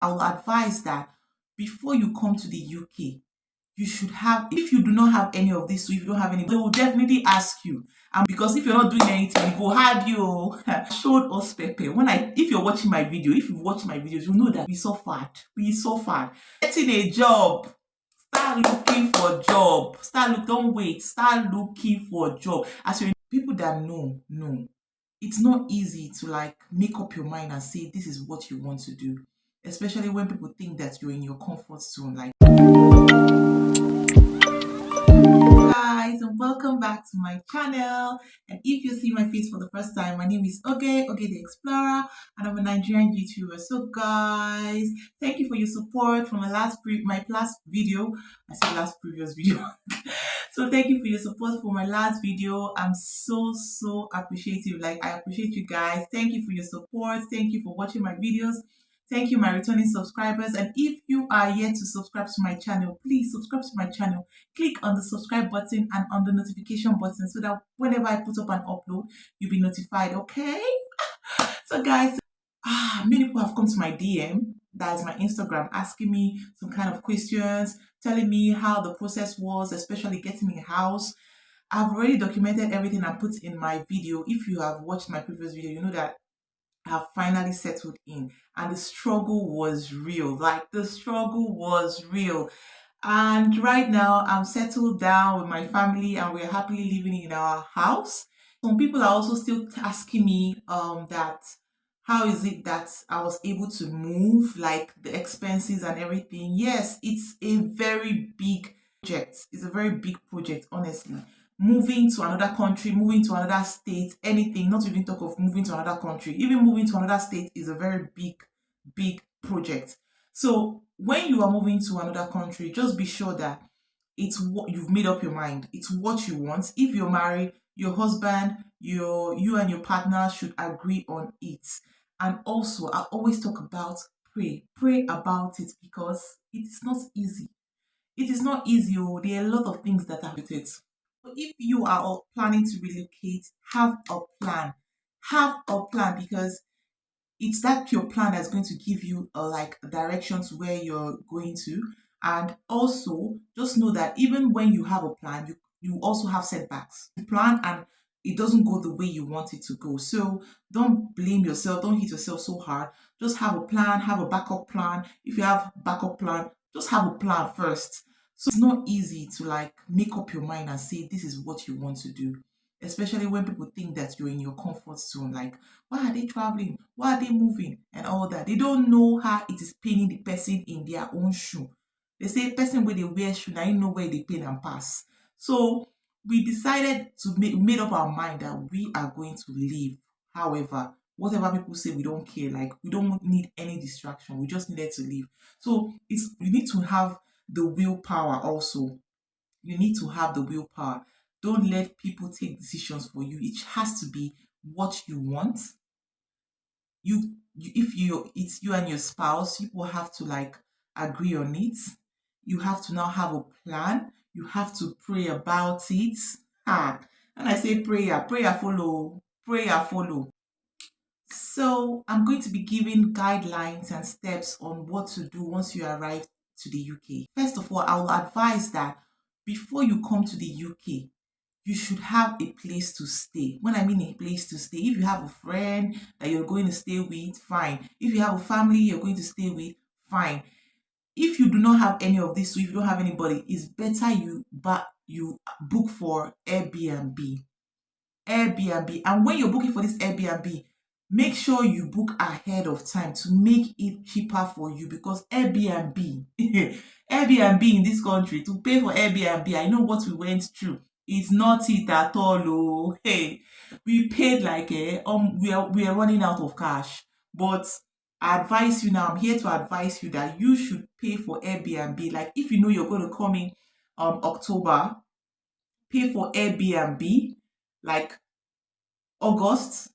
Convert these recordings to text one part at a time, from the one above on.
I will advise that before you come to the UK, you should have, if you do not have any of this, so if you don't have any, they will definitely ask you. And because if you're not doing anything, you go hard you showed us Pepe. If you're watching my video, if you've watched my videos, you know that we suffered. Getting a job. Start looking for a job. Don't wait. Start looking for a job. As you people that know, it's not easy to like make up your mind and say this is what you want to do, especially when people think that you're in your comfort zone. Like, guys, and welcome back to my channel. And if you see my face for the first time, my name is O.G.E the Explorer, and I'm a Nigerian YouTuber. So guys, thank you for your support from my last video. I said last previous video. So thank you for your support for my last video. I'm so appreciative. Like, I appreciate you guys. Thank you for your support. Thank you for watching my videos. Thank you, my returning subscribers. And if you are yet to subscribe to my channel, please subscribe to my channel. Click on the subscribe button and on the notification button so that whenever I put up an upload, you'll be notified, okay? So guys, many people have come to my DM, that is my Instagram, asking me some kind of questions, telling me how the process was, especially getting a house. I've already documented everything I put in my video. If you have watched my previous video, you know that have finally settled in, and the struggle was real. Like, the struggle was real. And right now I'm settled down with my family and we're happily living in our house. Some people are also still asking me that how is it that I was able to move, like the expenses and everything. Yes, it's a very big project. It's a very big project, honestly. Moving to another country, moving to another state, anything, not even talk of moving to another country, even moving to another state is a very big project. So when you are moving to another country, just be sure that it's what you've made up your mind. It's what you want. If you're married, your husband, you and your partner should agree on it. And also, I always talk about pray about it, because it is not easy. It is not easy. Oh, there are a lot of things that are with it. So if you are planning to relocate, have a plan. Have a plan, because it's that your plan that's going to give you like direction to where you're going to. And also just know that even when you have a plan, you also have setbacks. You plan and it doesn't go the way you want it to go. So don't blame yourself, don't hit yourself so hard. Just have a plan, have a backup plan. If you have backup plan, just have a plan first. So it's not easy to like make up your mind and say this is what you want to do, especially when people think that you're in your comfort zone. Like, why are they traveling? Why are they moving? And all that. They don't know how it is paining the person in their own shoe. They say person where they wear shoe, now you know where they pain and pass. So we decided to made up our mind that we are going to leave. However, whatever people say, we don't care. Like, we don't need any distraction. We just needed to leave. So you need to have the willpower also. You need to have the willpower. Don't let people take decisions for you. It has to be what you want. If it's you and your spouse, you will have to like agree on it. You have to now have a plan. You have to pray about it. And I say prayer follow, prayer follow. So I'm going to be giving guidelines and steps on what to do once you arrive to the UK. First of all, I will advise that before you come to the UK, you should have a place to stay. When I mean a place to stay, if you have a friend that you're going to stay with, fine. If you have a family you're going to stay with, fine. If you do not have any of this, so if you don't have anybody, it's better you book for Airbnb. Airbnb. And when you're booking for this Airbnb, make sure you book ahead of time to make it cheaper for you, because Airbnb, Airbnb in this country, to pay for Airbnb, I know what we went through. It's not it at all. Oh, hey, we paid like we are running out of cash. But I advise you now, I'm here to advise you that you should pay for Airbnb. Like, if you know you're going to come in October, pay for Airbnb like August,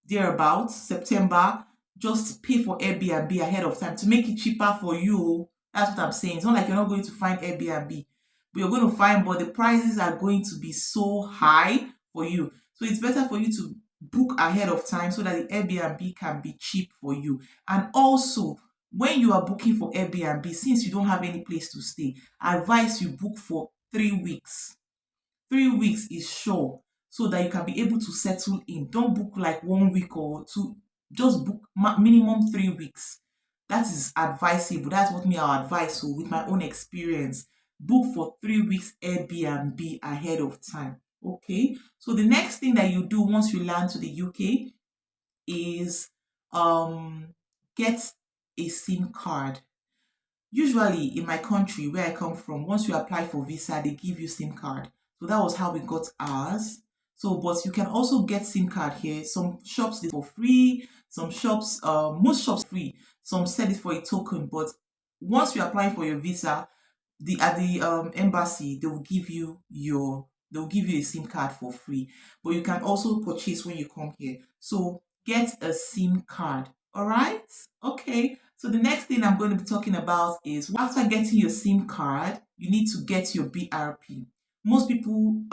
thereabouts, September. Just pay for Airbnb ahead of time to make it cheaper for you. That's what I'm saying. It's not like you're not going to find Airbnb, but you're going to find, but the prices are going to be so high for you. So it's better for you to book ahead of time so that the Airbnb can be cheap for you. And also, when you are booking for Airbnb, since you don't have any place to stay, I advise you book for 3 weeks. 3 weeks is sure, so that you can be able to settle in. Don't book like 1 week or two, just book minimum 3 weeks. That is advisable. That's what me I advise. So with my own experience, book for 3 weeks Airbnb ahead of time. Okay, so the next thing that you do once you land to the UK is get a SIM card. Usually in my country where I come from, once you apply for visa, they give you SIM card. So that was how we got ours. So, but you can also get SIM card here. Some shops they for free, some shops, most shops free. Some sell it for a token. But once you apply for your visa, the at the embassy they will give you a SIM card for free. But you can also purchase when you come here. So get a SIM card. All right. Okay. So the next thing I'm going to be talking about is after getting your SIM card, you need to get your BRP. Most people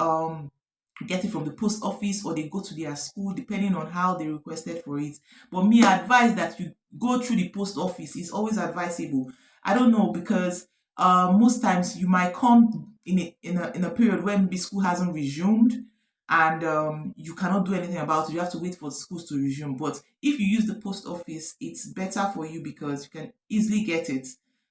get it from the post office or they go to their school depending on how they requested for it. But me, I advise that you go through the post office. It's always advisable. I don't know, because most times you might come in a period when the school hasn't resumed, and you cannot do anything about it. You have to wait for schools to resume. But if you use the post office, it's better for you because you can easily get it.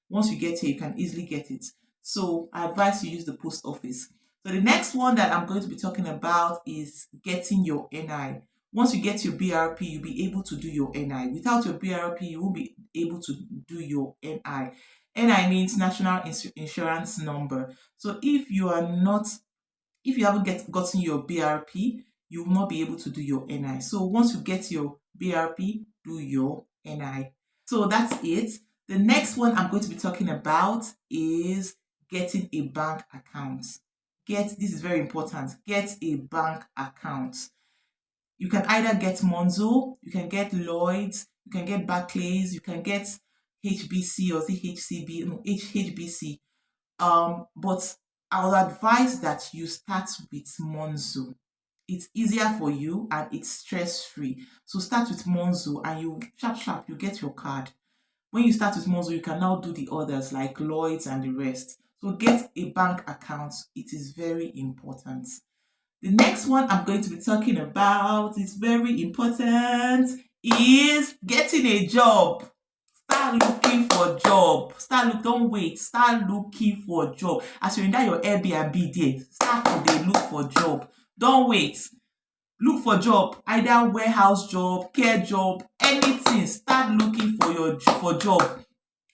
Once you get here, you can easily get it. So I advise you use the post office. So the next one that I'm going to be talking about is getting your NI. Once you get your BRP, you'll be able to do your NI. Without your BRP, you won't be able to do your NI. NI means National Insurance Number. So if you haven't gotten your BRP, you will not be able to do your NI. So once you get your BRP, do your NI. So that's it. The next one I'm going to be talking about is getting a bank account. This is very important. Get a bank account. You can either get Monzo, you can get Lloyds, you can get Barclays, you can get HBC or HCB, no, HBC. But I would advise that you start with Monzo. It's easier for you and it's stress-free. So start with Monzo and you sharp, you get your card. When you start with Monzo, you can now do the others like Lloyds and the rest. So get a bank account. It is very important. The next one I'm going to be talking about is very important, is getting a job. Start looking for a job. Don't wait. Start looking for a job. As you're in that your Airbnb there, start today, look for a job. Don't wait. Look for job, either warehouse job, care job, anything. Start looking for job.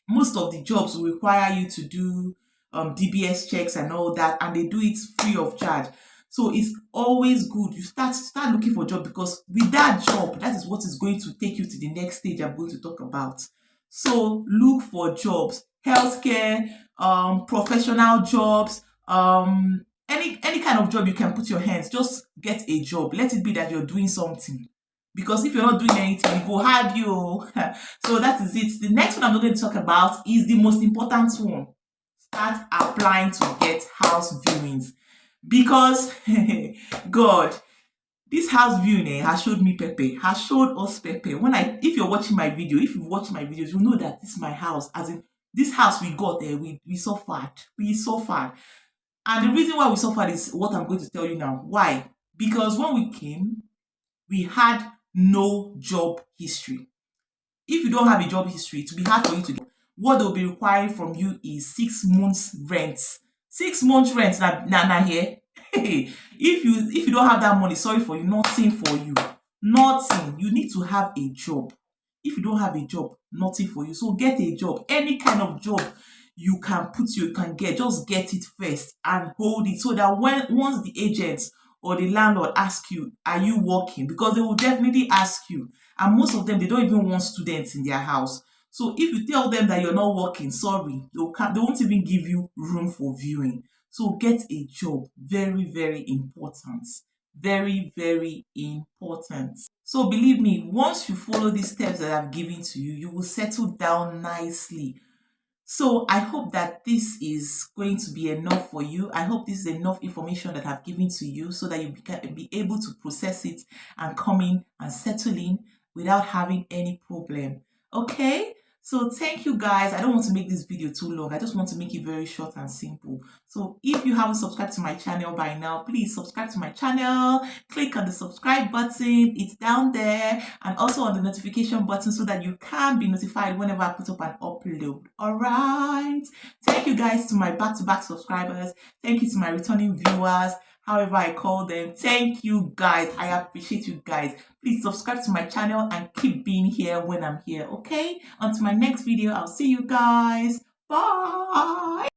Most of the jobs will require you to do DBS checks and all that, and they do it free of charge. So it's always good you start looking for a job, because with that job, that is what is going to take you to the next stage I'm going to talk about. So look for jobs, healthcare, professional jobs, any kind of job you can put your hands. Just get a job. Let it be that you're doing something, because if you're not doing anything, it will hard you. So that is it. The next one I'm going to talk about is the most important one. Start applying to get house viewings, because God, this house viewing has showed me Pepe, has showed us Pepe. If you're watching my video, if you've watched my videos, you know that this is my house. As in, this house we got there, we suffered. We suffered. And the reason why we suffered is what I'm going to tell you now. Why? Because when we came, we had no job history. If you don't have a job history, to be hard for you to get. What they'll be requiring from you is 6 months rent. 6 months rent na here. If you don't have that money, sorry for you, nothing for you. Nothing. You need to have a job. If you don't have a job, nothing for you. So get a job. Any kind of job you can get, just get it first and hold it, so that once the agents or the landlord ask you, are you working? Because they will definitely ask you. And most of them, they don't even want students in their house. So if you tell them that you're not working, sorry, they won't even give you room for viewing. So get a job. Very, very important. Very, very important. So believe me, once you follow these steps that I've given to you, you will settle down nicely. So I hope that this is going to be enough for you. I hope this is enough information that I've given to you, so that you can be able to process it and come in and settle in without having any problem. Okay? So thank you guys. I don't want to make this video too long. I just want to make it very short and simple. So if you haven't subscribed to my channel by now, please subscribe to my channel. Click on the subscribe button. It's down there, and also on the notification button so that you can be notified whenever I put up an upload. All right. Thank you guys to my back-to-back subscribers. Thank you to my returning viewers, however I call them. Thank you guys. I appreciate you guys. Please subscribe to my channel and keep being here when I'm here, okay? Until my next video, I'll see you guys. Bye.